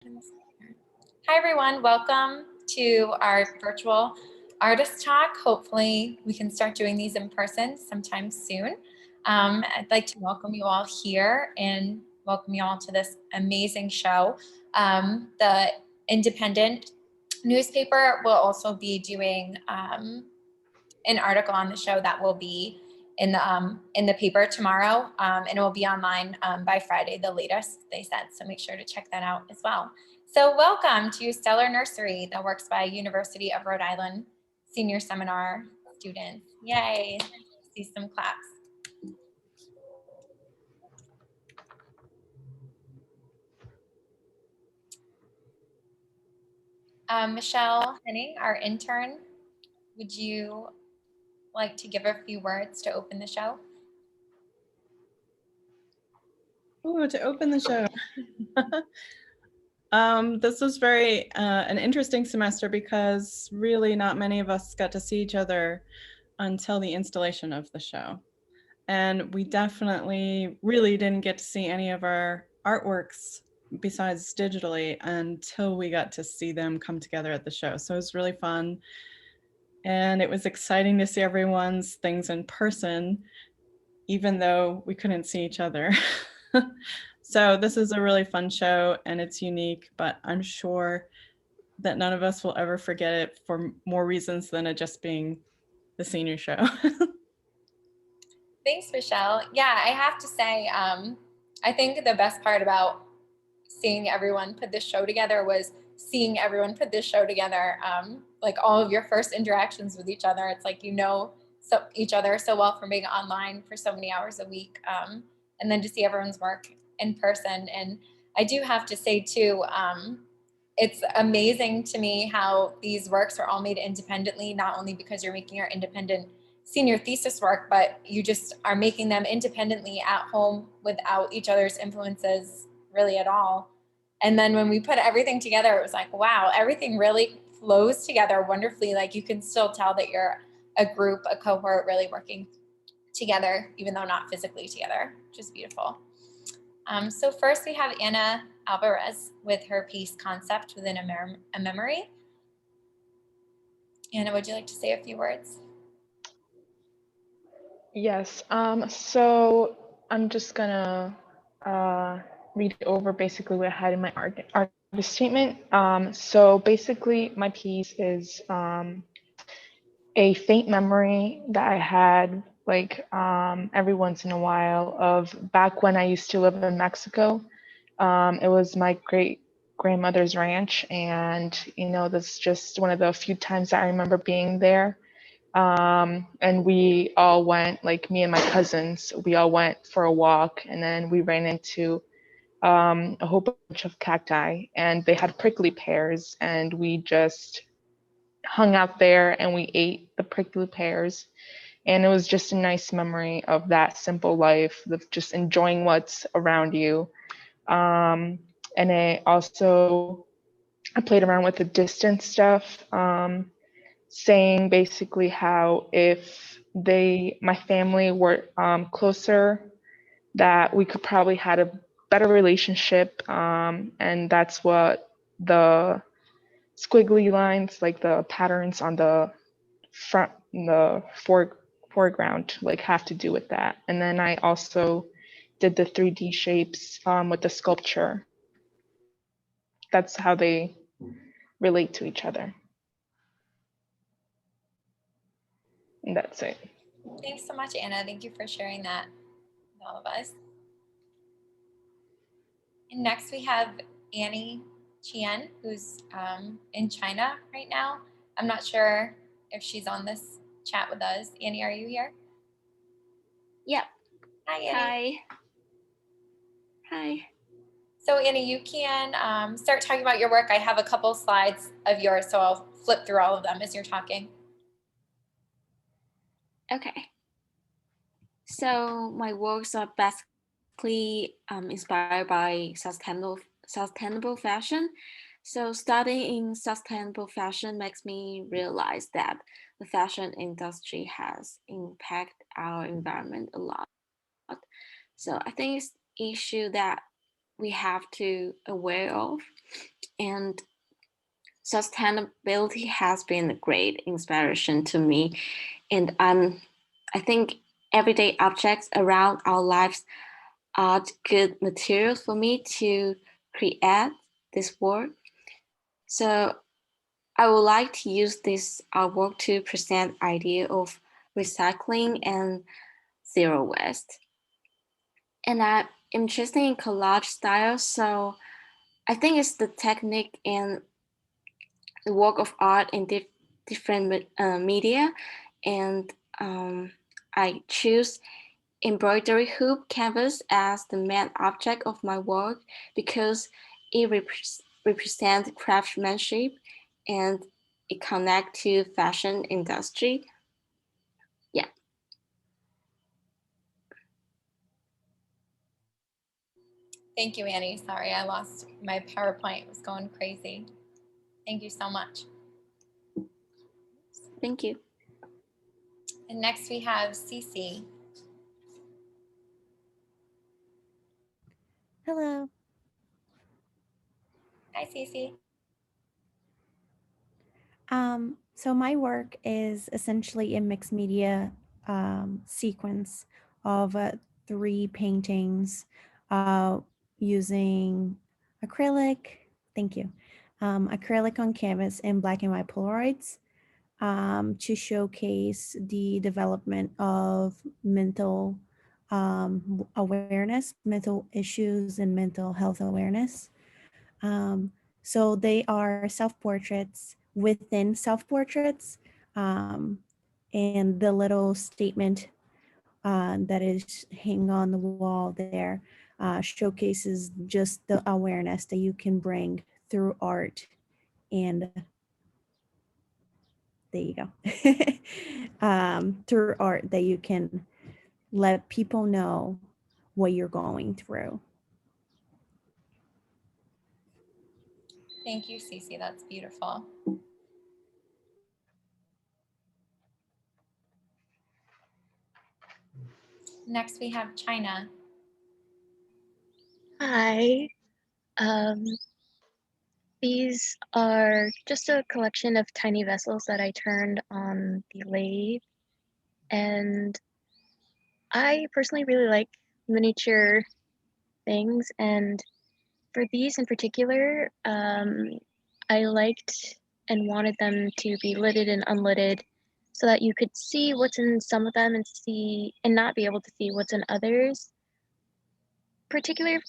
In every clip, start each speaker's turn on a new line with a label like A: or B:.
A: Hi everyone, welcome to our virtual artist talk. Hopefully we can start doing these in person sometime soon. I'd like to welcome you all here and welcome you all to this amazing show. The Independent newspaper will also be doing an article on the show that will be in the paper tomorrow, and it will be online by Friday, the latest, they said. So make sure to check that out as well. So welcome to Stellar Nursery, the Works by University of Rhode Island Senior Seminar students. Yay! See some claps. Michelle Henning, our intern, would you like to give a few words to open the show?
B: Oh, to open the show. This was very an interesting semester because really not many of us got to see each other until the installation of the show. And we definitely really didn't get to see any of our artworks besides digitally until we got to see them come together at the show. So it was really fun. And it was exciting to see everyone's things in person, even though we couldn't see each other. So this is a really fun show and it's unique, but I'm sure that none of us will ever forget it for more reasons than it just being the senior show.
A: Thanks, Michelle. Yeah, I have to say, I think the best part about seeing everyone put this show together was seeing everyone put this show together. Like all of your first interactions with each other, it's like each other so well from being online for so many hours a week, and then to see everyone's work in person. And I do have to say too, it's amazing to me how these works are all made independently, not only because you're making your independent senior thesis work, but you just are making them independently at home without each other's influences really at all. And then when we put everything together, it was like, wow, everything really flows together wonderfully. Like you can still tell that you're a group, a cohort really working together, even though not physically together, which is beautiful. So first we have Anna Alvarez with her piece Concept Within a Memory. Anna, would you like to say a few words?
C: Yes, so I'm just gonna read over basically what I had in my artist statement. So basically my piece is a faint memory that I had like every once in a while of back when I used to live in Mexico. It was my great grandmother's ranch, and that's just one of the few times that I remember being there. And we all went, like me and my cousins, we all went for a walk, and then we ran into a whole bunch of cacti, and they had prickly pears, and we just hung out there and we ate the prickly pears. And it was just a nice memory of that simple life, of just enjoying what's around you. And I played around with the distance stuff, saying basically how if my family were closer, that we could probably had a better relationship, and that's what the squiggly lines, like the patterns on the front, the foreground, like have to do with that. And then I also did the 3D shapes with the sculpture. That's how they relate to each other. And that's it.
A: Thanks so much, Anna. Thank you for sharing that with all of us. And next we have Annie Chien, who's in China right now. I'm not sure if she's on this chat with us. Annie, are you here?
D: Yep.
A: Hi, Annie.
D: Hi.
A: So Annie, you can start talking about your work. I have a couple slides of yours, so I'll flip through all of them as you're talking.
D: Okay. So my works are basically inspired by sustainable fashion. So studying in sustainable fashion makes me realize that the fashion industry has impacted our environment a lot. So I think it's an issue that we have to aware of. and sustainability has been a great inspiration to me. And I think everyday objects around our lives are good materials for me to create this work. So I would like to use this artwork to present idea of recycling and zero waste. And I'm interested in collage style, so I think it's the technique and the work of art in different media. And I choose embroidery hoop canvas as the main object of my work because it represents craftsmanship and it connects to fashion industry. Yeah.
A: Thank you, Annie. Sorry, I lost my PowerPoint. It was going crazy. Thank you so much.
D: Thank you.
A: And next we have Cece.
E: Hello.
A: Hi, Cece.
E: So my work is essentially a mixed media sequence of 3 paintings using acrylic, thank you, acrylic on canvas and black and white Polaroids to showcase the development of mental awareness, mental issues, and mental health awareness. So they are self-portraits within self-portraits, and the little statement that is hanging on the wall there showcases just the awareness that you can bring through art. And there you go. Through art that you can let people know what you're going through.
A: Thank you, Cece. That's beautiful. Next, we have China.
F: Hi. These are just a collection of tiny vessels that I turned on the lathe. And I personally really like miniature things. And for these in particular, I liked and wanted them to be lidded and unlidded so that you could see what's in some of them and not be able to see what's in others. Particularly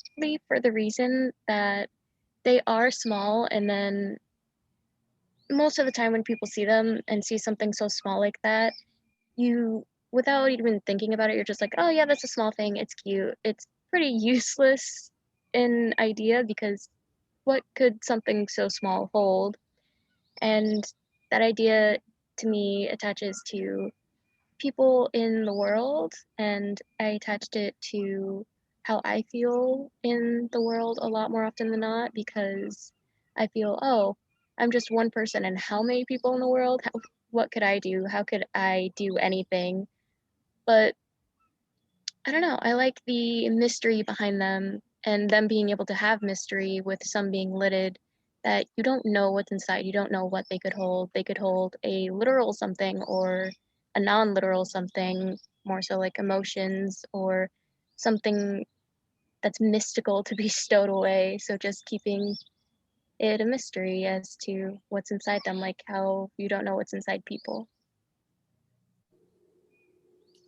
F: for the reason that they are small, and then most of the time when people see them and see something so small like that, you, without even thinking about it, you're just like, oh yeah, that's a small thing, it's cute. It's pretty useless in idea because what could something so small hold? And that idea to me attaches to people in the world, and I attached it to how I feel in the world a lot more often than not, because I feel, oh, I'm just one person, and how many people in the world? What could I do? How could I do anything? But I don't know. I like the mystery behind them and them being able to have mystery with some being lidded, that you don't know what's inside. You don't know what they could hold. They could hold a literal something or a non-literal something, more so like emotions or something that's mystical to be stowed away. So just keeping it a mystery as to what's inside them, like how you don't know what's inside people.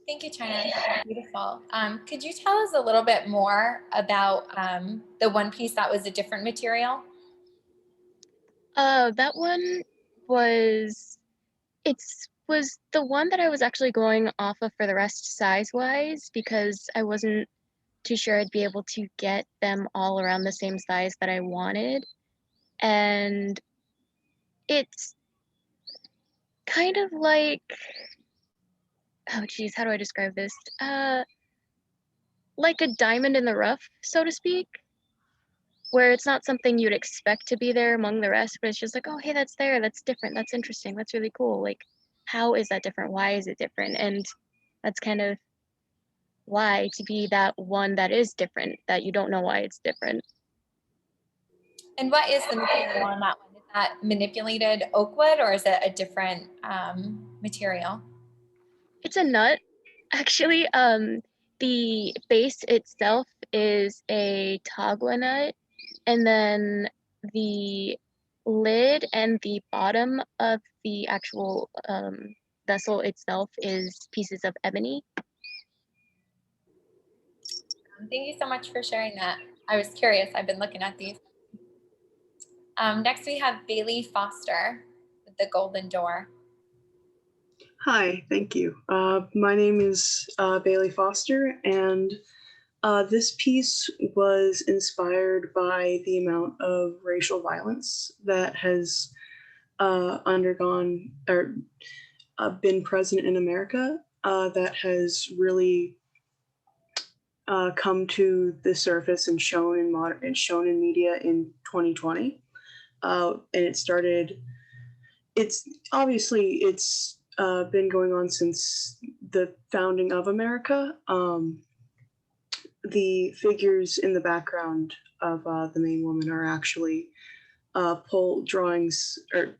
A: Thank you, China. That's beautiful. Could you tell us a little bit more about the one piece that was a different material?
F: That one was was the one that I was actually going off of for the rest size-wise, because I wasn't too sure I'd be able to get them all around the same size that I wanted. And it's kind of like, oh geez, how do I describe this? Like a diamond in the rough, so to speak, where it's not something you'd expect to be there among the rest, but it's just like, oh, hey, that's there, that's different, that's interesting, that's really cool. Like, how is that different? Why is it different? And that's kind of why to be that one that is different, that you don't know why it's different.
A: And what is the material on that one? Is that manipulated oak wood or is it a different material?
F: It's a nut. Actually, the base itself is a tagua nut, and then the lid and the bottom of the actual vessel itself is pieces of ebony.
A: Thank you so much for sharing that. I was curious. I've been looking at these. Next, we have Bailey Foster with the Golden Door.
G: Hi, thank you. My name is Bailey Foster, and this piece was inspired by the amount of racial violence that has undergone or been present in America that has really come to the surface and shown in media in 2020. And it's been going on since the founding of America. The figures in the background of the main woman are actually drawings or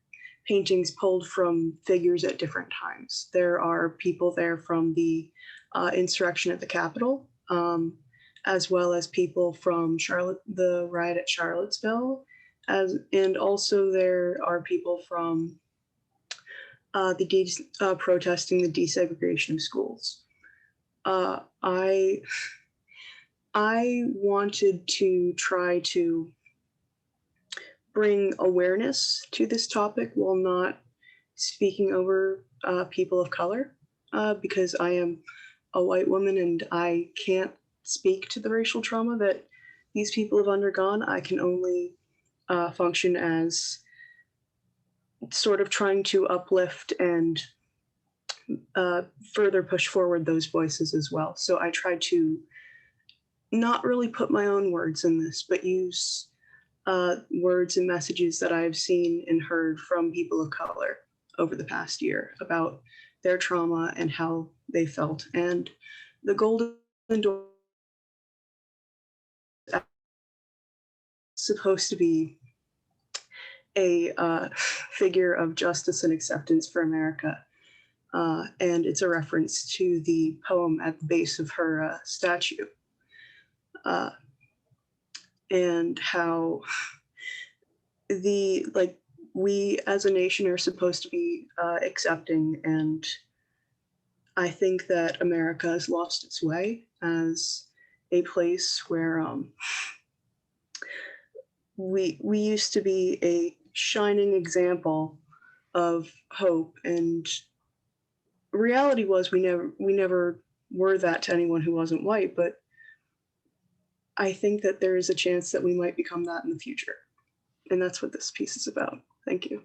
G: paintings pulled from figures at different times. There are people there from the insurrection at the Capitol, as well as people from the riot at Charlottesville, and also there are people from protesting the desegregation of schools. I wanted to try to bring awareness to this topic while not speaking over people of color, because I am a white woman and I can't speak to the racial trauma that these people have undergone. I can only function as sort of trying to uplift and further push forward those voices as well. So I tried to not really put my own words in this, but use words and messages that I've seen and heard from people of color over the past year about their trauma and how they felt. And the Golden Door is supposed to be a figure of justice and acceptance for America. And it's a reference to the poem at the base of her statue. And how we as a nation are supposed to be accepting, and I think that America has lost its way as a place where we used to be a shining example of hope, and reality was we never were that to anyone who wasn't white, but I think that there is a chance that we might become that in the future. And that's what this piece is about. Thank you.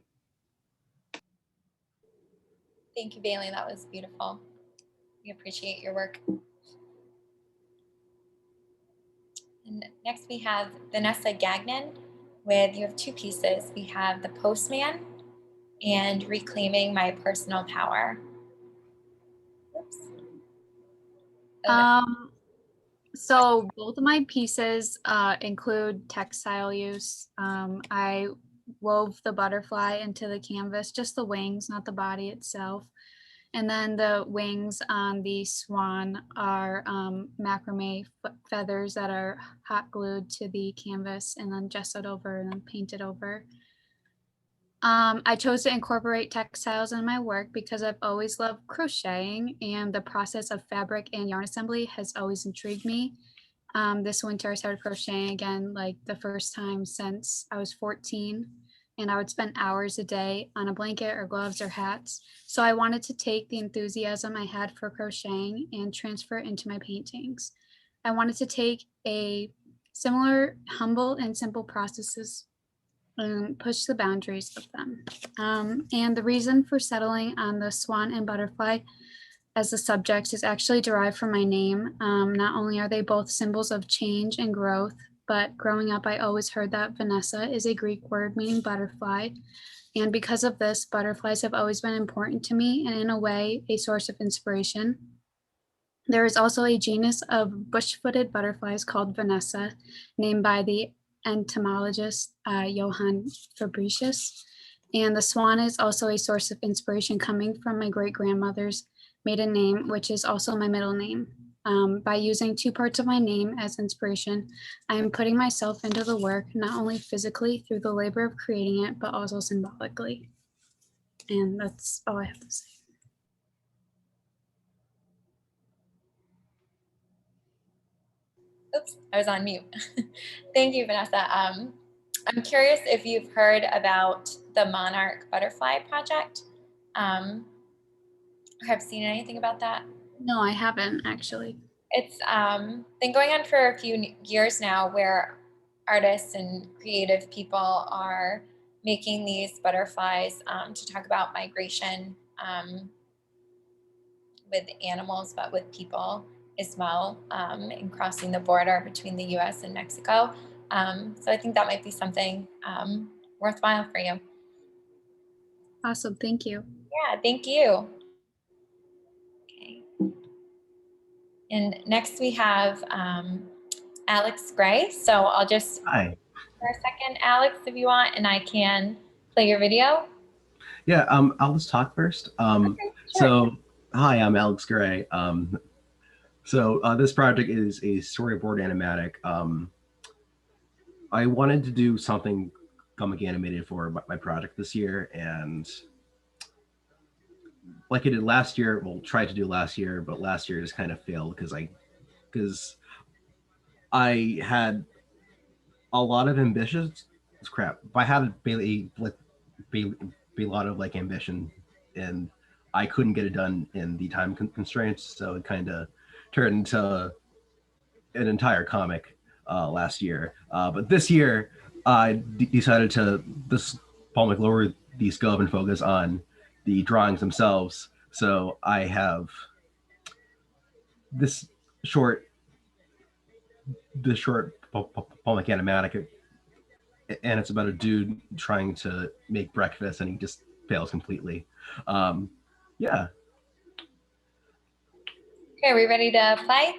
A: Thank you, Bailey. That was beautiful. We appreciate your work. And next we have Vanessa Gagnon with, you have two pieces. We have The Postman and Reclaiming My Personal Power. Oops.
H: So both of my pieces include textile use. I wove the butterfly into the canvas, just the wings, not the body itself. And then the wings on the swan are macrame feathers that are hot glued to the canvas and then gessoed over and then painted over. I chose to incorporate textiles in my work because I've always loved crocheting, and the process of fabric and yarn assembly has always intrigued me. This winter I started crocheting again, like the first time since I was 14, and I would spend hours a day on a blanket or gloves or hats. So I wanted to take the enthusiasm I had for crocheting and transfer it into my paintings. I wanted to take a similar humble and simple processes and push the boundaries of them. And the reason for settling on the swan and butterfly as the subjects is actually derived from my name. Not only are they both symbols of change and growth, but growing up, I always heard that Vanessa is a Greek word meaning butterfly. And because of this, butterflies have always been important to me and in a way, a source of inspiration. There is also a genus of bush-footed butterflies called Vanessa, named by the entomologist Johann Fabricius. And the swan is also a source of inspiration coming from my great-grandmother's maiden name, which is also my middle name. By using two parts of my name as inspiration, I am putting myself into the work, not only physically through the labor of creating it, but also symbolically. And that's all I have to say.
A: Oops, I was on mute. Thank you, Vanessa. I'm curious if you've heard about the Monarch Butterfly Project. Or have seen anything about that?
H: No, I haven't actually.
A: It's been going on for a few years now, where artists and creative people are making these butterflies to talk about migration with animals, but with people as well, in crossing the border between the US and Mexico. So I think that might be something worthwhile for you.
H: Awesome, thank you.
A: Yeah, thank you. Okay. And next we have Alex Gray. So I'll just
I: Hi.
A: for a second, Alex, if you want, and I can play your video.
I: Yeah, I'll just talk first.
A: Okay, sure.
I: So, hi, I'm Alex Gray. This project is a storyboard animatic. I wanted to do something comic animated for my project this year, and like I did last year, well, tried to do last year, but last year just kind of failed because I had a lot of ambitions. It's crap. I had a lot of like ambition, and I couldn't get it done in the time constraints. So it kind of turned into an entire comic last year. But this year, I decided to lower the scope and focus on the drawings themselves. So I have this short comic animatic, and it's about a dude trying to make breakfast and he just fails completely. Yeah.
A: Okay, are we ready to play?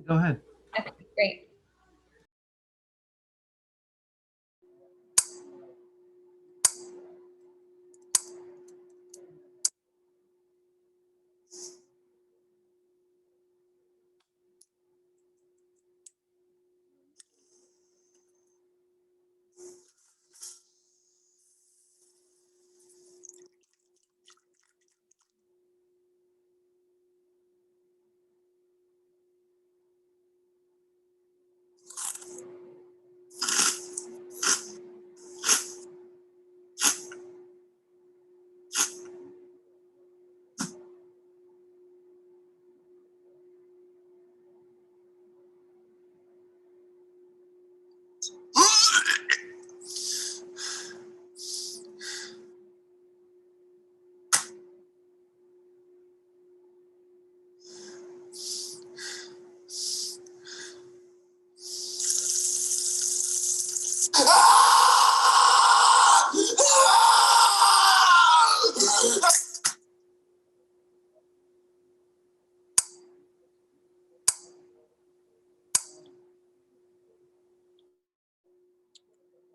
I: Go ahead.
A: Okay, great.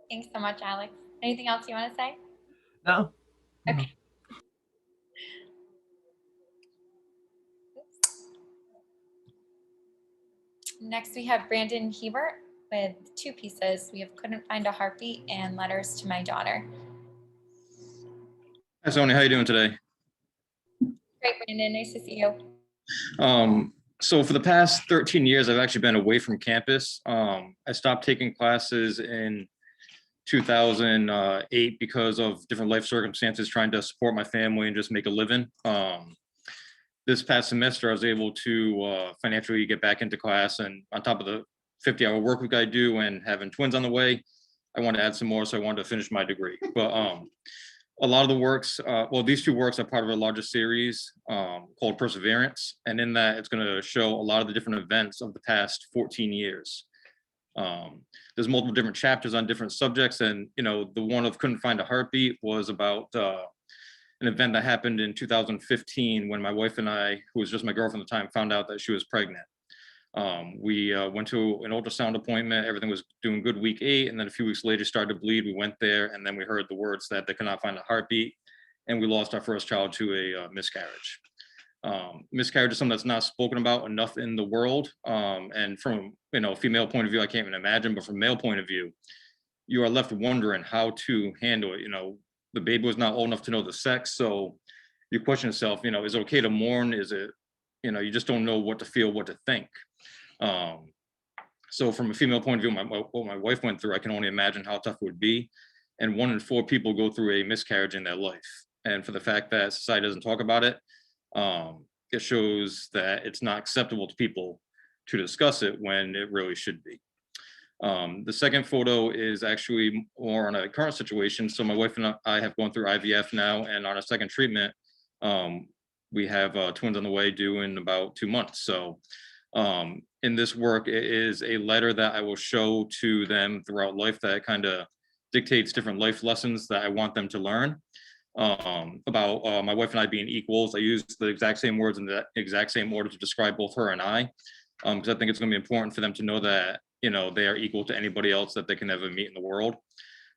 A: Thanks so much, Alex. Anything else you want to say?
I: No.
A: Okay. Next, we have Brandon Hebert with two pieces. We have Couldn't Find a Heartbeat and Letters to My Daughter.
J: Hi, Sonia. How you doing today?
A: Great, Brandon. Nice to see you.
J: So for the past 13 years, I've actually been away from campus. I stopped taking classes in 2008 because of different life circumstances, trying to support my family and just make a living. This past semester, I was able to financially get back into class, and on top of the 50-hour work week I do and having twins on the way, I want to add some more, so I wanted to finish my degree. But a lot of the works, these two works are part of a larger series called Perseverance, and in that, it's going to show a lot of the different events of the past 14 years. There's multiple different chapters on different subjects, and the one of Couldn't Find a Heartbeat was about an event that happened in 2015 when my wife and I, who was just my girlfriend at the time, found out that she was pregnant. We went to an ultrasound appointment. Everything was doing good week 8. And then a few weeks later started to bleed. We went there and then we heard the words that they could not find a heartbeat. And we lost our first child to a miscarriage. Miscarriage is something that's not spoken about enough in the world. And from, female point of view, I can't even imagine, but from male point of view, you are left wondering how to handle it. The baby was not old enough to know the sex. So you question yourself, is it okay to mourn? Is it, you just don't know what to feel, what to think. So from a female point of view, what my wife went through, I can only imagine how tough it would be. And 1 in 4 people go through a miscarriage in their life. And for the fact that society doesn't talk about it, it shows that it's not acceptable to people to discuss it when it really should be. The second photo is actually more on a current situation. So my wife and I have gone through IVF now, and on a second treatment, we have twins on the way due in about 2 months. So in this work, it is a letter that I will show to them throughout life that kind of dictates different life lessons that I want them to learn. About my wife and I being equals. I use the exact same words in the exact same order to describe both her and I, because I think it's going to be important for them to know that, they are equal to anybody else that they can ever meet in the world.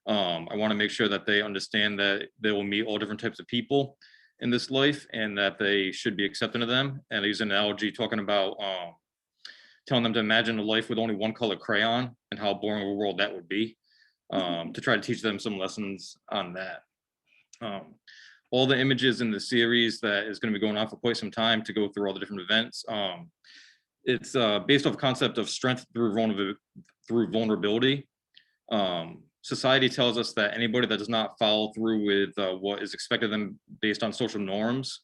J: I want to make sure that they understand that they will meet all different types of people in this life and that they should be accepting of them. And I use an analogy talking about telling them to imagine a life with only one color crayon and how boring a world that would be, to try to teach them some lessons on that. All the images in the series that is going to be going on for quite some time to go through all the different events. It's based off the concept of strength through vulnerability. Society tells us that anybody that does not follow through with what is expected of them based on social norms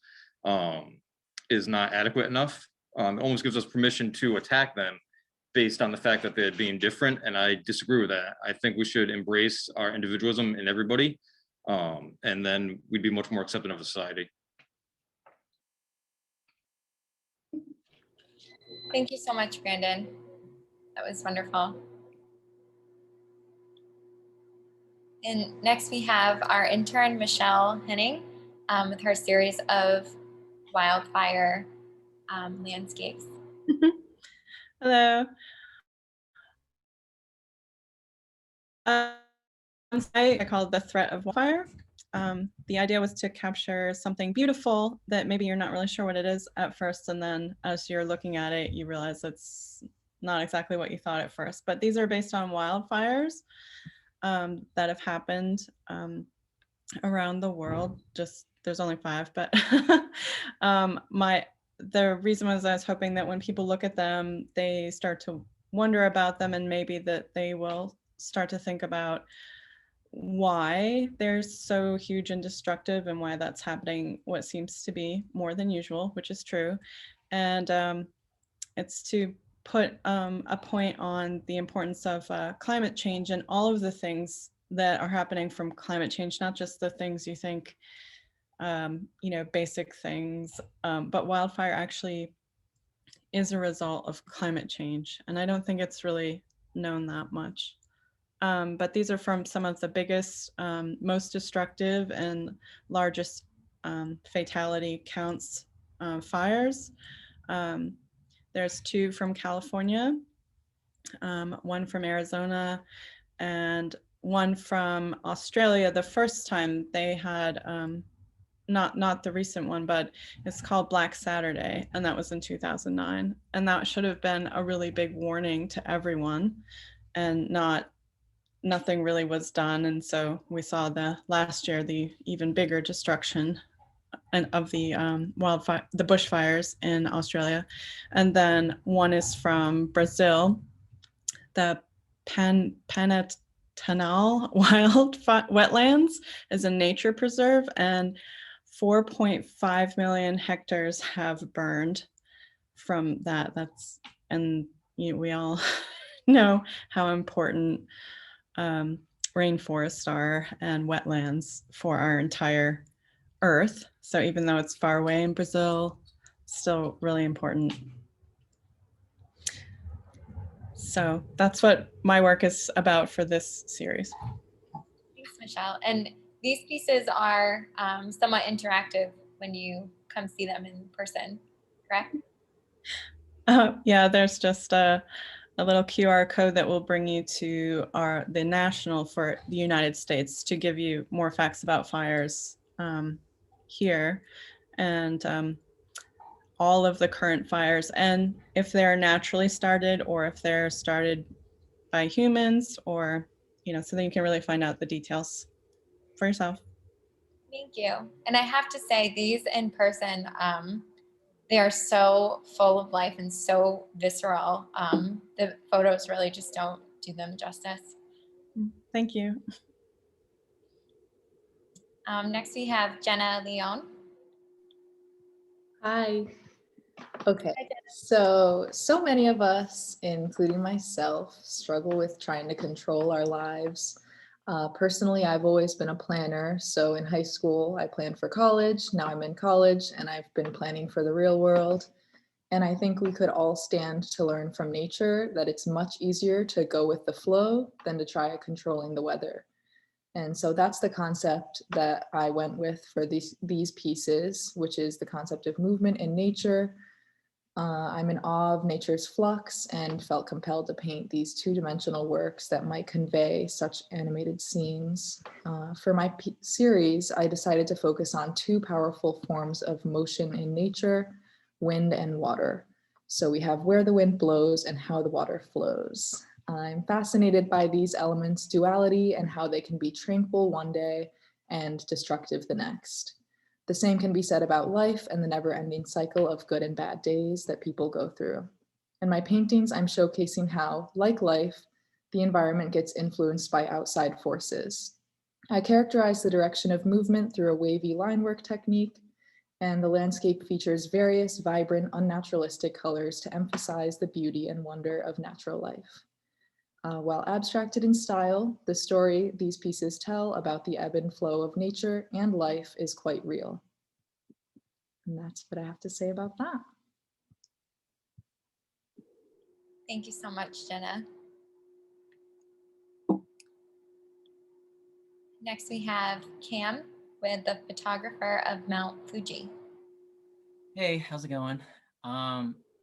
J: is not adequate enough. It almost gives us permission to attack them based on the fact that they're being different. And I disagree with that. I think we should embrace our individualism in everybody. And then we'd be much more accepting of society.
A: Thank you so much, Brandon. That was wonderful. And next we have our intern, Michelle Henning, with her series of wildfire landscapes.
B: Hello. I called The Threat of Wildfire. The idea was to capture something beautiful that maybe you're not really sure what it is at first, and then as you're looking at it, you realize it's not exactly what you thought at first. But these are based on wildfires that have happened around the world. Just there's only 5, but the reason was I was hoping that when people look at them, they start to wonder about them, and maybe that they will start to think about why they're so huge and destructive and why that's happening what seems to be more than usual, which is true. And it's to put a point on the importance of climate change and all of the things that are happening from climate change, not just the things you think, basic things, but wildfire actually is a result of climate change. And I don't think it's really known that much. But these are from some of the biggest, most destructive and largest fatality counts fires. There's 2 from California, 1 from Arizona, and 1 from Australia. The first time they had, not the recent one, but it's called Black Saturday, and that was in 2009. And that should have been a really big warning to everyone, and nothing really was done. And so we saw last year the even bigger destruction of the the bushfires in Australia. And then 1 is from Brazil, the Pantanal wetlands is a nature preserve, and 4.5 million hectares have burned from that. We all know how important rainforests are and wetlands for our entire Earth. So even though it's far away in Brazil, still really important. So that's what my work is about for this series.
A: Thanks, Michelle. And these pieces are somewhat interactive when you come see them in person, correct?
B: Yeah, there's just a little QR code that will bring you to the national for the United States to give you more facts about fires here, and all of the current fires, and if they're naturally started or if they're started by humans, or so then you can really find out the details for yourself.
A: Thank you. And I have to say, these in person, they are so full of life and so visceral. The photos really just don't do them justice.
B: Thank you.
A: Next we have Jenna Leon.
K: Hi. Okay, so many of us, including myself, struggle with trying to control our lives. Personally, I've always been a planner. So in high school, I planned for college. Now I'm in college and I've been planning for the real world. And I think we could all stand to learn from nature that it's much easier to go with the flow than to try controlling the weather. And so that's the concept that I went with for these pieces, which is the concept of movement in nature. I'm in awe of nature's flux and felt compelled to paint these two-dimensional works that might convey such animated scenes. For my series, I decided to focus on two powerful forms of motion in nature, wind and water. So we have where the wind blows and how the water flows. I'm fascinated by these elements' duality and how they can be tranquil one day and destructive the next. The same can be said about life and the never-ending cycle of good and bad days that people go through. In my paintings, I'm showcasing how, like life, the environment gets influenced by outside forces. I characterize the direction of movement through a wavy line work technique, and the landscape features various vibrant, unnaturalistic colors to emphasize the beauty and wonder of natural life. While abstracted in style, the story these pieces tell about the ebb and flow of nature and life is quite real. And that's what I have to say about that.
A: Thank you so much, Jenna. Next we have Cam with the photographer of Mount Fuji.
L: Hey, how's it going?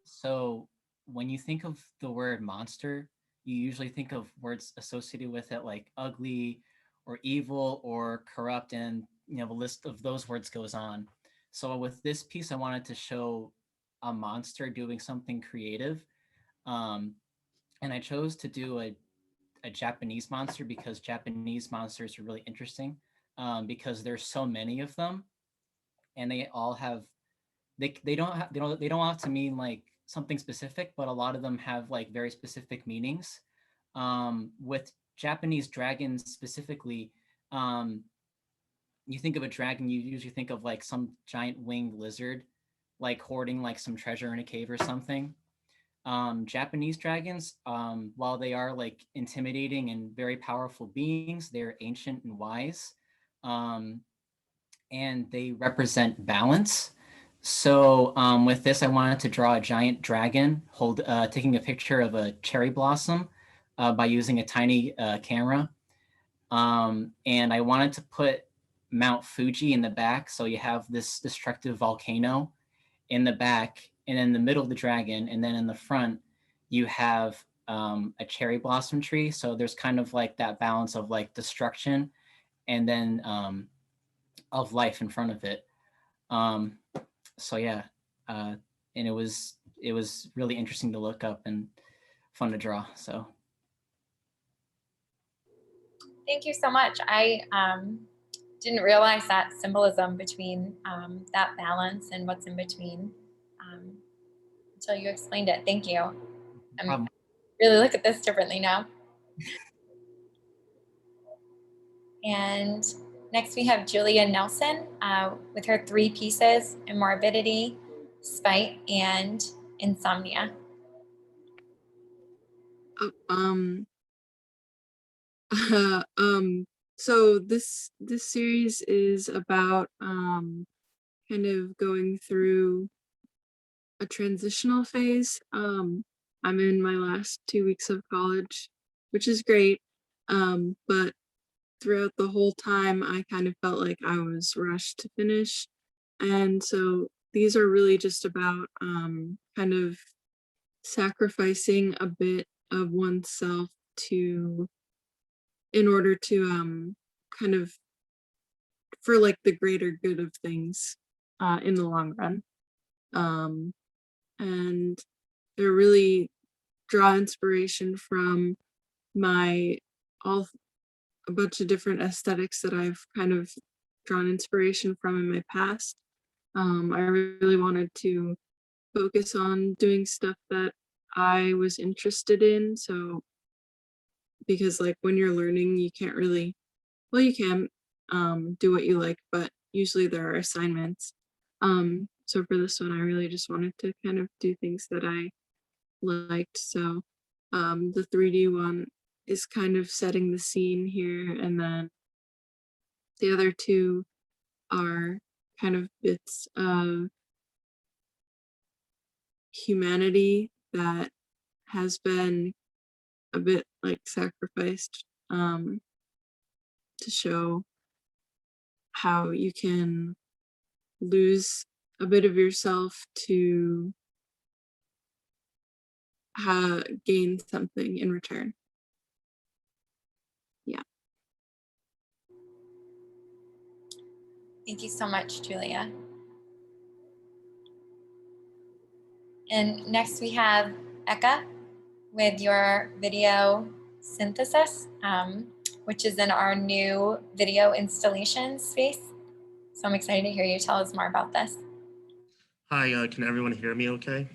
L: So when you think of the word monster, you usually think of words associated with it like ugly or evil or corrupt, and the list of those words goes on. So with this piece, I wanted to show a monster doing something creative. And I chose to do a Japanese monster because Japanese monsters are really interesting because there's so many of them, and they all have they don't have to mean like something specific, but a lot of them have like very specific meanings. With Japanese dragons specifically, you think of a dragon, you usually think of like some giant winged lizard, like hoarding like some treasure in a cave or something. Japanese dragons, while they are like intimidating and very powerful beings, they're ancient and wise, and they represent balance. So with this, I wanted to draw a giant dragon taking a picture of a cherry blossom by using a tiny camera. And I wanted to put Mount Fuji in the back. So you have this destructive volcano in the back and in the middle of the dragon. And then in the front, you have a cherry blossom tree. So there's kind of like that balance of like destruction and then of life in front of it. So yeah, and it was really interesting to look up and fun to draw. So
A: thank you so much. I didn't realize that symbolism between that balance and what's in between until you explained it. Thank you. I really look at this differently now. And next we have Julia Nelson with her 3 pieces: Morbidity, Spite, and Insomnia.
M: So this series is about kind of going through a transitional phase. I'm in my last 2 weeks of college, which is great. But throughout the whole time, I kind of felt like I was rushed to finish. And so these are really just about kind of sacrificing a bit of oneself in order to kind of for like the greater good of things in the long run. And I really draw inspiration from a bunch of different aesthetics that I've kind of drawn inspiration from in my past. I really wanted to focus on doing stuff that I was interested in. So, because like when you're learning, you can't really, well, you can do what you like, but usually there are assignments. So for this one, I really just wanted to kind of do things that I liked. So the 3D one is kind of setting the scene here, and then the other two are kind of bits of humanity that has been a bit like sacrificed to show how you can lose a bit of yourself to gain something in return. Yeah.
A: Thank you so much, Julia. And next we have Ekko with your video synthesis, which is in our new video installation space. So I'm excited to hear you tell us more about this.
N: Hi, can everyone hear me okay?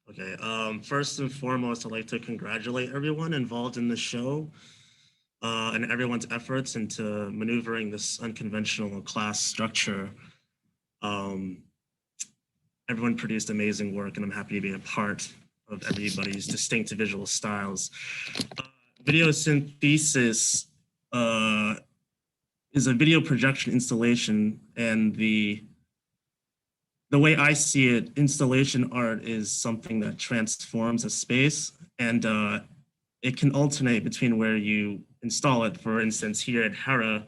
N: Okay, first and foremost, I'd like to congratulate everyone involved in the show and everyone's efforts into maneuvering this unconventional class structure. Everyone produced amazing work, and I'm happy to be a part of everybody's distinct visual styles. Video synthesis is a video projection installation, and the way I see it, installation art is something that transforms a space, and it can alternate between where you install it. For instance, here at Hera,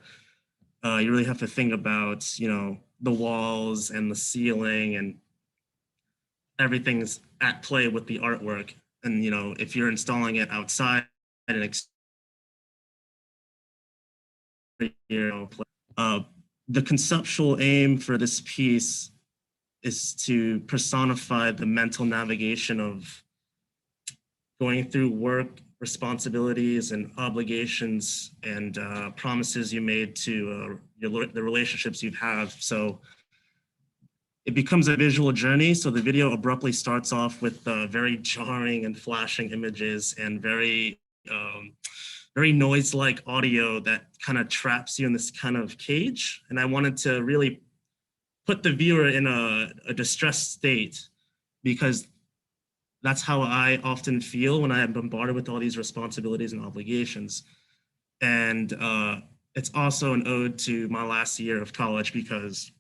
N: you really have to think about, the walls and the ceiling, and everything's at play with the artwork. And, if you're installing it outside at an the conceptual aim for this piece is to personify the mental navigation of going through work, responsibilities, and obligations, and promises you made to the relationships you have. So it becomes a visual journey. So the video abruptly starts off with very jarring and flashing images and very noise-like audio that kind of traps you in this kind of cage. And I wanted to really put the viewer in a distressed state, because that's how I often feel when I am bombarded with all these responsibilities and obligations. And it's also an ode to my last year of college, because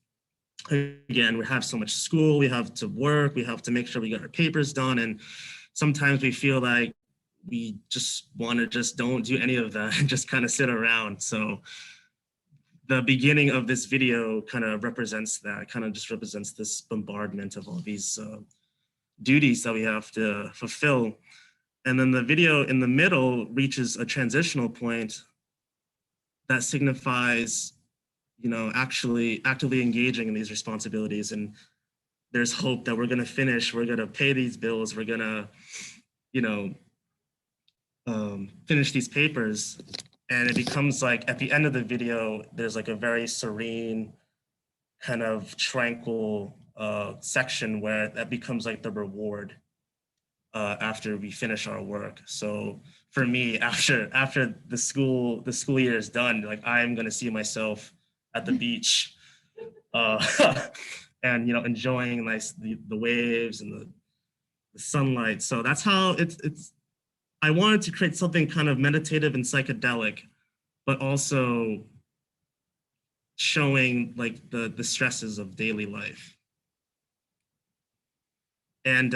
N: again, we have so much school, we have to work, we have to make sure we get our papers done. And sometimes we feel like we just want to just don't do any of that and just kind of sit around. So the beginning of this video kind of represents that, kind of just represents this bombardment of all these duties that we have to fulfill. And then the video in the middle reaches a transitional point that signifies, actually actively engaging in these responsibilities. And there's hope that we're going to finish, we're going to pay these bills, we're going to, finish these papers. And it becomes like at the end of the video, there's like a very serene, kind of tranquil section where that becomes like the reward after we finish our work. So for me, after the school year is done, like I'm gonna see myself at the beach and enjoying nice the waves and the sunlight. So that's how it's I wanted to create something kind of meditative and psychedelic, but also showing like the stresses of daily life. And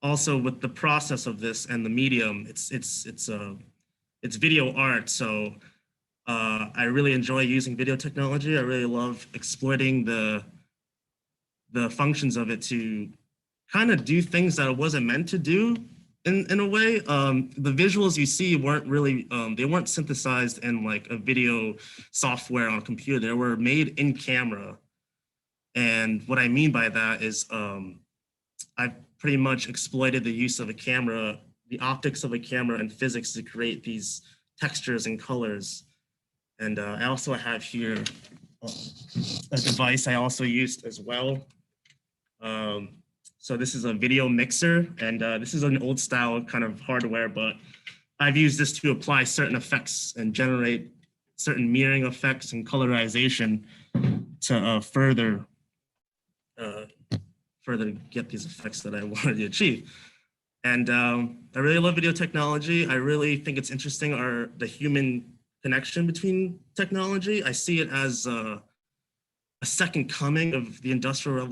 N: also with the process of this and the medium, it's video art. So I really enjoy using video technology. I really love exploiting the functions of it to kind of do things that it wasn't meant to do in a way. The visuals you see weren't really, they weren't synthesized in like a video software on a computer. They were made in camera. And what I mean by that is I've pretty much exploited the use of a camera, the optics of a camera and physics to create these textures and colors. And I also have here a device I also used as well. So this is a video mixer, and this is an old style kind of hardware, but I've used this to apply certain effects and generate certain mirroring effects and colorization to further get these effects that I wanted to achieve. And I really love video technology. I really think it's interesting the human connection between technology. I see it as a second coming of the Industrial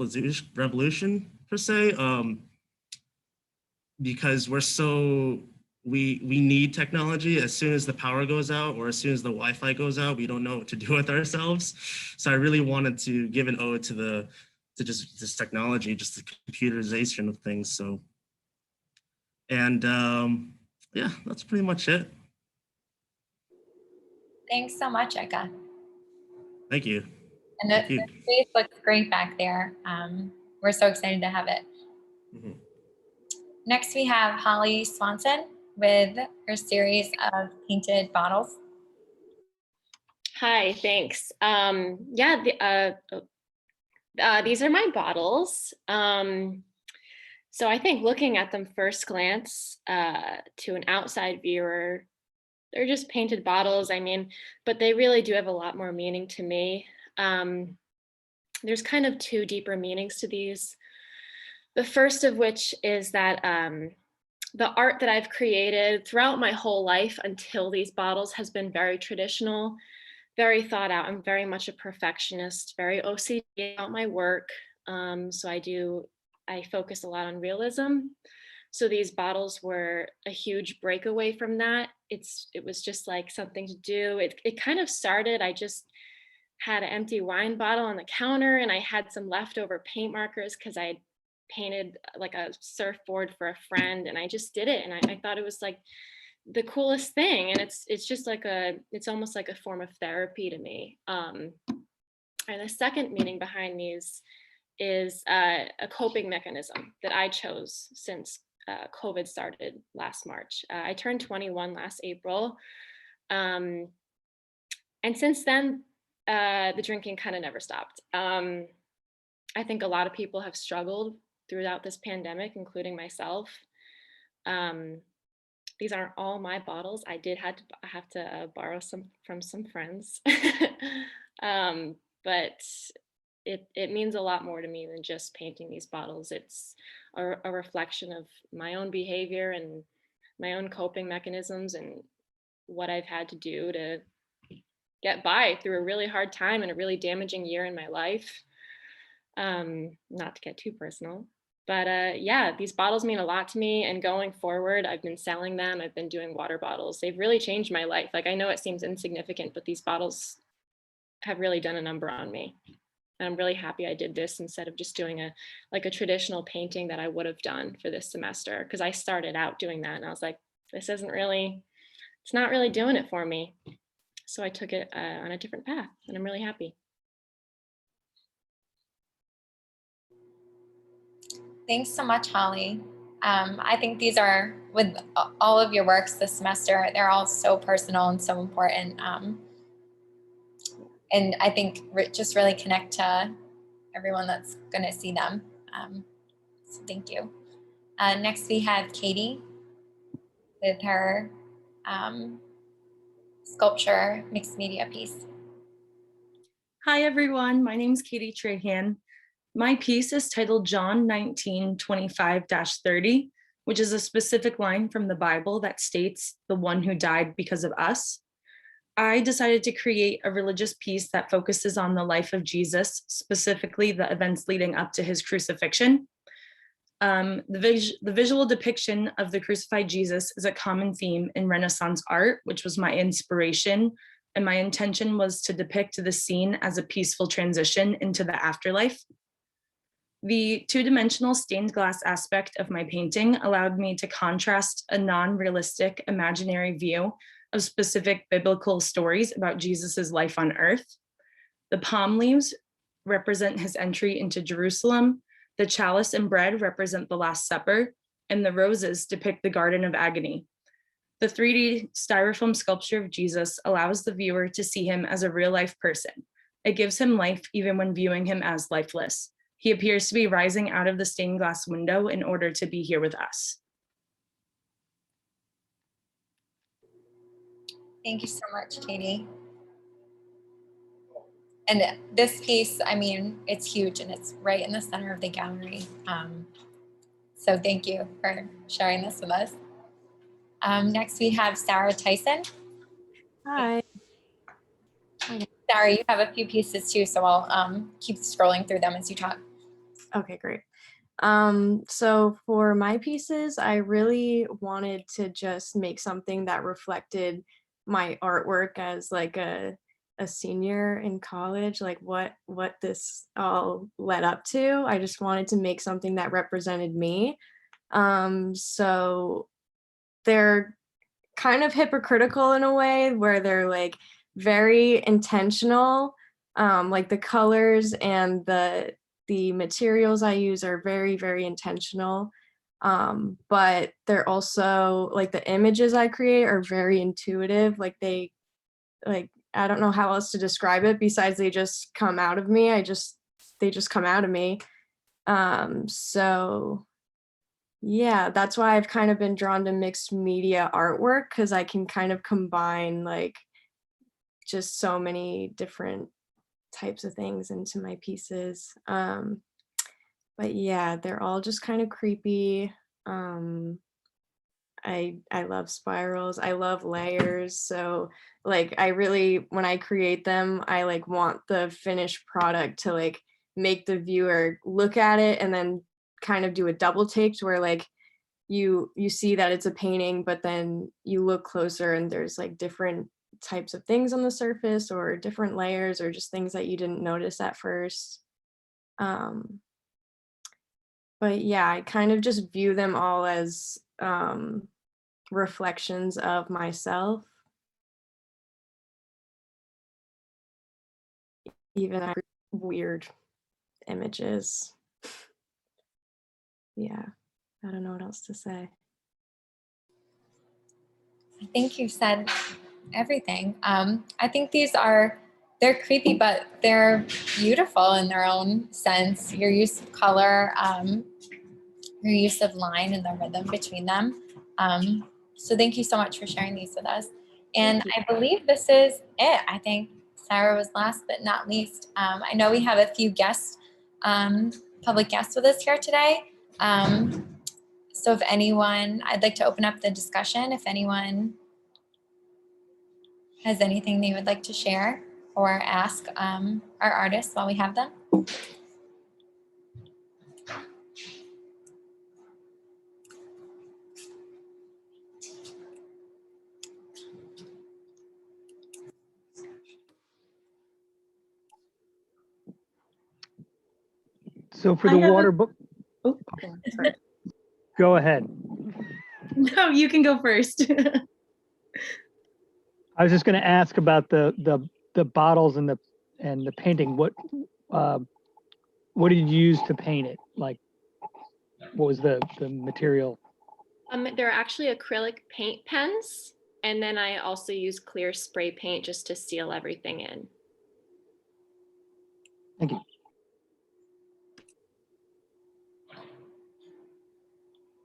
N: Revolution per se, because we need technology. As soon as the power goes out or as soon as the Wi-Fi goes out, we don't know what to do with ourselves. So I really wanted to give an ode to just this technology, just the computerization of things. So, and yeah, that's pretty much it.
A: Thanks so much, Ekko.
N: Thank you.
A: And the space looks great back there. We're so excited to have it.
N: Mm-hmm.
A: Next, we have Holly Swanson with her series of painted bottles.
O: Hi, thanks. These are my bottles. So I think looking at them first glance to an outside viewer, they're just painted bottles. I mean, but they really do have a lot more meaning to me. There's kind of two deeper meanings to these. The first of which is that the art that I've created throughout my whole life until these bottles has been very traditional, very thought out. I'm very much a perfectionist, very OCD about my work. So I focus a lot on realism. So these bottles were a huge breakaway from that. It was just like something to do. It kind of started, I just had an empty wine bottle on the counter and I had some leftover paint markers because I had painted like a surfboard for a friend and I just did it. And I thought it was like the coolest thing. And it's just like it's almost like a form of therapy to me. And the second meaning behind these is a coping mechanism that I chose since COVID started last March. I turned 21 last April. And since then, the drinking kind of never stopped. I think a lot of people have struggled throughout this pandemic, including myself. These aren't all my bottles. I have to borrow some from some friends. But it means a lot more to me than just painting these bottles. It's a reflection of my own behavior and my own coping mechanisms and what I've had to do to get by through a really hard time and a really damaging year in my life. Not to get too personal, but yeah, these bottles mean a lot to me. And going forward, I've been selling them. I've been doing water bottles. They've really changed my life. Like, I know it seems insignificant, but these bottles have really done a number on me. And I'm really happy I did this instead of just doing a traditional painting that I would have done for this semester. Because I started out doing that and I was like, it's not really doing it for me. So I took it on a different path and I'm really happy.
A: Thanks so much, Holly. I think these are, with all of your works this semester, they're all so personal and so important. And I think just really connect to everyone that's going to see them. So thank you. Next, we have Katie with her sculpture mixed media piece.
P: Hi, everyone. My name is Katie Trahan. My piece is titled John 19:25-30, which is a specific line from the Bible that states, "The one who died because of us." I decided to create a religious piece that focuses on the life of Jesus, specifically the events leading up to his crucifixion. The visual depiction of the crucified Jesus is a common theme in Renaissance art, which was my inspiration, and my intention was to depict the scene as a peaceful transition into the afterlife. The two-dimensional stained glass aspect of my painting allowed me to contrast a non-realistic imaginary view of specific biblical stories about Jesus's life on earth. The palm leaves represent his entry into Jerusalem, the chalice and bread represent the Last Supper, and the roses depict the Garden of Agony. The 3D styrofoam sculpture of Jesus allows the viewer to see him as a real-life person. It gives him life even when viewing him as lifeless. He appears to be rising out of the stained glass window in order to be here with us.
A: Thank you so much, Katie. And this piece, I mean, it's huge and it's right in the center of the gallery. So thank you for sharing this with us. Next we have Sarah Tyson.
Q: Hi.
A: Sarah, you have a few pieces too, so I'll keep scrolling through them as you talk.
Q: Okay, great. So for my pieces, I really wanted to just make something that reflected my artwork as like a senior in college, like what this all led up to. I just wanted to make something that represented me. So they're kind of hypocritical in a way where they're like very intentional. Like the colors and the materials I use are very, very intentional. But they're also like the images I create are very intuitive. Like I don't know how else to describe it besides they just come out of me. They just come out of me. So yeah, that's why I've kind of been drawn to mixed media artwork, because I can kind of combine like just so many different types of things into my pieces. But yeah, they're all just kind of creepy. I love spirals. I love layers. So like I really, when I create them, I like want the finished product to like make the viewer look at it and then kind of do a double take to where like you see that it's a painting, but then you look closer and there's like different types of things on the surface or different layers or just things that you didn't notice at first. But yeah, I kind of just view them all as reflections of myself. Even weird images. Yeah, I don't know what else to say.
A: I think you said everything. I think they're creepy, but they're beautiful in their own sense. Your use of color, your use of line and the rhythm between them. So thank you so much for sharing these with us. And I believe this is it. I think Sarah was last but not least. I know we have a few guests, public guests with us here today. So if anyone, I'd like to open up the discussion. If anyone has anything they would like to share or ask our artists while we have them.
R: So for the water book,
P: oh, sorry.
R: Go ahead.
P: No, you can go first.
R: I was just going to ask about the bottles and the painting. What did you use to paint it? Like, what was the material?
O: They're actually acrylic paint pens, and then I also use clear spray paint just to seal everything in.
R: Thank you.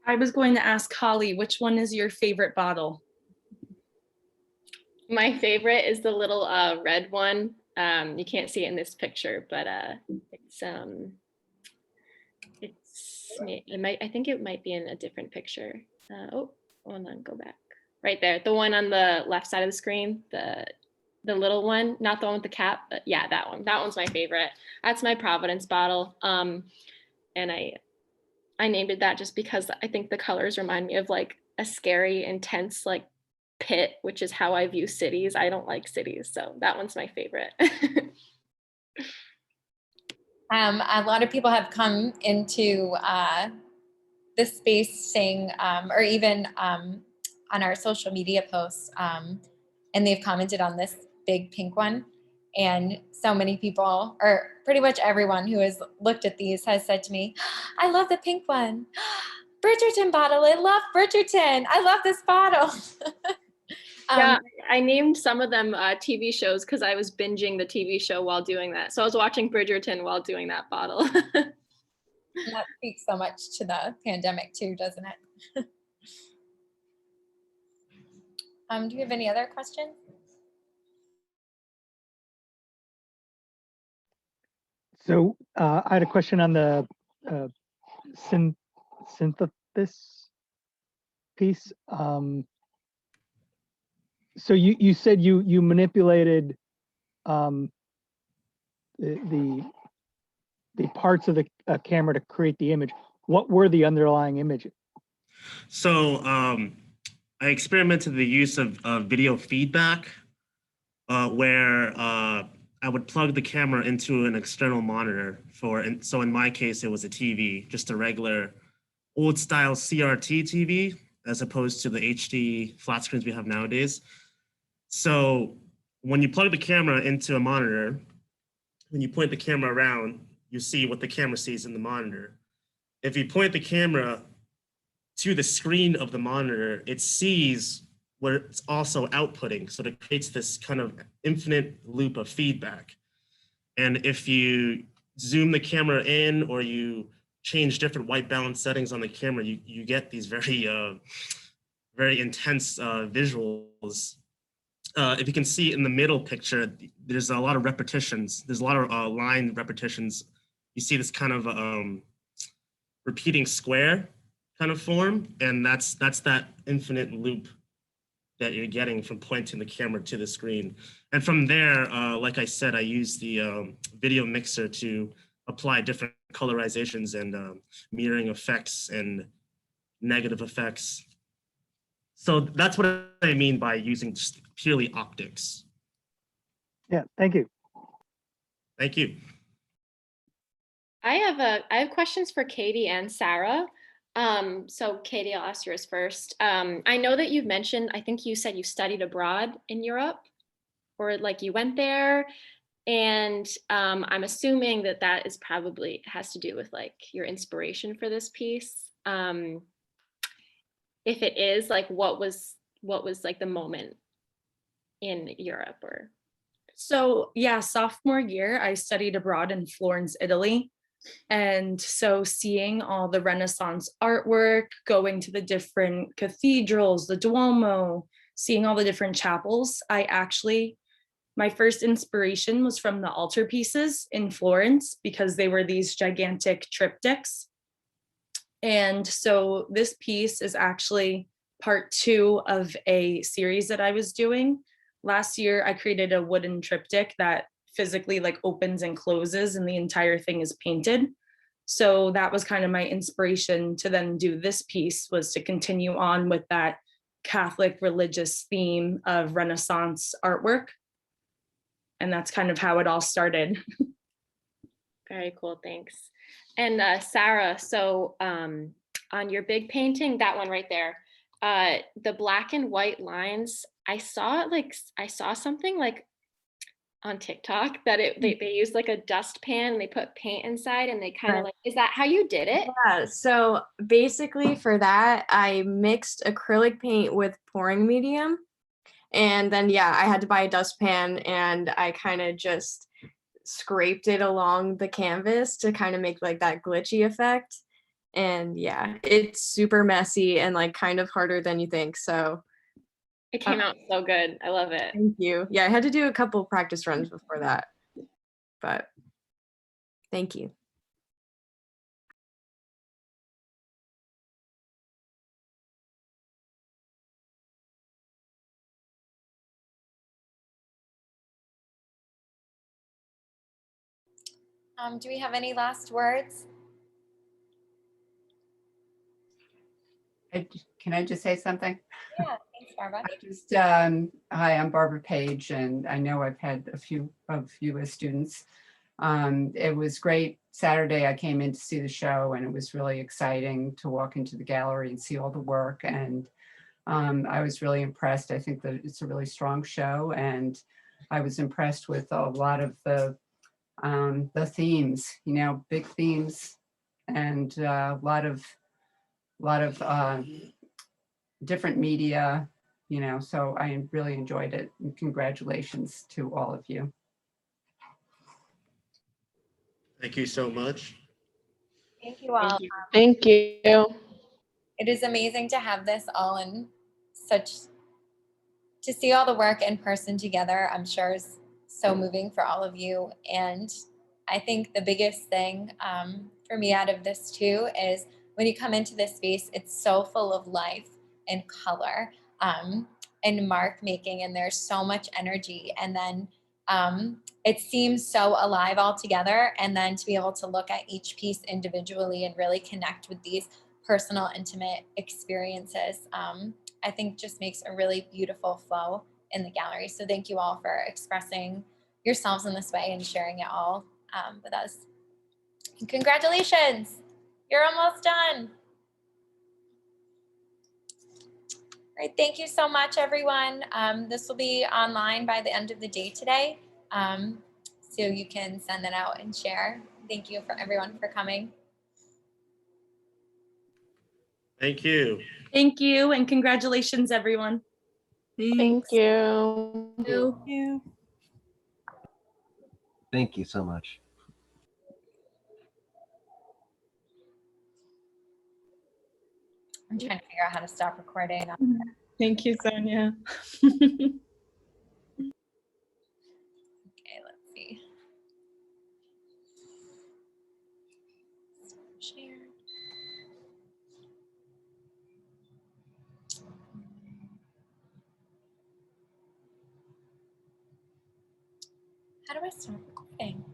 P: I was going to ask Holly, which one is your favorite bottle?
O: My favorite is the little red one. You can't see it in this picture, but I think it might be in a different picture. Hold on, go back. Right there, the one on the left side of the screen, the little one, not the one with the cap, but yeah, that one. That one's my favorite. That's my Providence bottle. And I named it that just because I think the colors remind me of like a scary, intense like pit, which is how I view cities. I don't like cities, so that one's my favorite.
A: A lot of people have come into this space saying, or even on our social media posts, and they've commented on this big pink one. And so many people, or pretty much everyone who has looked at these has said to me, I love the pink one. Bridgerton bottle, I love Bridgerton. I love this bottle.
O: Yeah, I named some of them TV shows because I was binging the TV show while doing that. So I was watching Bridgerton while doing that bottle.
A: That speaks so much to the pandemic too, doesn't it? Do you have any other questions?
R: So I had a question on the synthesis piece. So you said you manipulated the parts of the camera to create the image. What were the underlying images?
N: So I experimented the use of video feedback, where I would plug the camera into an external monitor so in my case, it was a TV, just a regular old style CRT TV, as opposed to the HD flat screens we have nowadays. So when you plug the camera into a monitor, when you point the camera around, you see what the camera sees in the monitor. If you point the camera to the screen of the monitor, it sees what it's also outputting. So it creates this kind of infinite loop of feedback. And if you zoom the camera in or you change different white balance settings on the camera, you get these very intense visuals. If you can see in the middle picture, there's a lot of repetitions. There's a lot of line repetitions. You see this kind of repeating square kind of form, and that's that infinite loop that you're getting from pointing the camera to the screen. And from there, like I said, I use the video mixer to apply different colorizations and mirroring effects and negative effects. So that's what I mean by using just purely optics.
R: Yeah, thank you.
N: Thank you.
O: I have questions for Katie and Sarah. So Katie, I'll ask yours first. I know that you've mentioned, I think you said you studied abroad in Europe, or like you went there. And I'm assuming that that is probably has to do with like your inspiration for this piece. If it is, like what was like the moment in Europe or?
P: So yeah, sophomore year, I studied abroad in Florence, Italy. And so seeing all the Renaissance artwork, going to the different cathedrals, the Duomo, seeing all the different chapels, my first inspiration was from the altarpieces in Florence because they were these gigantic triptychs. And so this piece is actually part 2 of a series that I was doing. Last year, I created a wooden triptych that physically like opens and closes and the entire thing is painted. So that was kind of my inspiration to then do this piece, was to continue on with that Catholic religious theme of Renaissance artwork. And that's kind of how it all started.
O: Very cool, thanks. And Sarah, so on your big painting, that one right there, the black and white lines, I saw something like on TikTok that they used like a dustpan and they put paint inside and they kind of like, is that how you did it?
Q: Yeah, so basically for that, I mixed acrylic paint with pouring medium. And then, yeah, I had to buy a dustpan and I kind of just scraped it along the canvas to kind of make like that glitchy effect. And yeah, it's super messy and like kind of harder than you think. So
O: it came out so good. I love it.
Q: Thank you. Yeah, I had to do a couple practice runs before that, but thank you.
A: Do we have any last words?
S: Can I just say something?
A: Yeah, thanks, Barbara.
S: Hi, I'm Barbara Page, and I know I've had a few of you as students. It was great Saturday I came in to see the show, and it was really exciting to walk into the gallery and see all the work. And I was really impressed. I think that it's a really strong show, and I was impressed with a lot of the themes, you know, big themes, and a lot of different media, you know, so I really enjoyed it. And congratulations to all of you.
N: Thank you so much.
A: Thank you all.
C: Thank you.
A: It is amazing to have this all in such, to see all the work in person together, I'm sure is so moving for all of you. And I think the biggest thing for me out of this too is when you come into this space, it's so full of life and color and mark making, and there's so much energy. And then it seems so alive all together. And then to be able to look at each piece individually and really connect with these personal, intimate experiences, I think just makes a really beautiful flow in the gallery. So thank you all for expressing yourselves in this way and sharing it all with us. And congratulations, you're almost done. All right, thank you so much, everyone. This will be online by the end of the day today. So you can send that out and share. Thank you for everyone for coming.
N: Thank you.
P: Thank you, and congratulations, everyone.
C: Thank you.
P: Thank
E: you.
I: Thank you so much.
A: I'm trying to figure out how to stop recording.
B: Thank you, Sonia.
A: Okay, let's see. Share. How do I stop recording?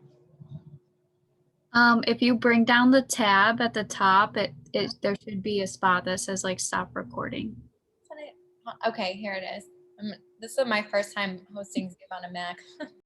H: If you bring down the tab at the top, there should be a spot that says like stop recording.
A: Okay, here it is. This is my first time hosting Zoom on a Mac.